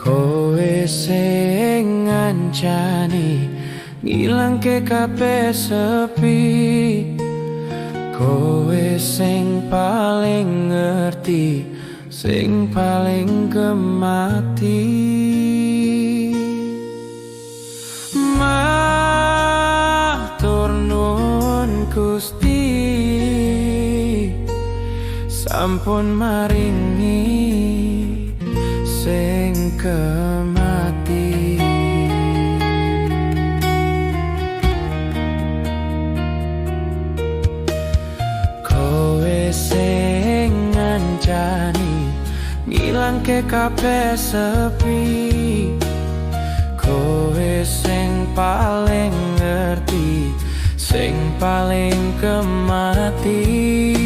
Kowe sing ngancani ngilangke kabeh sepi. Kowe sing paling ngerti, sing paling gemati. Matur nuwun Gusti, sampun maringi sing kemati. Kowe sing ngancani ngilangke kabeh sepi. Kowe sing paling ngerti, sing paling kemati.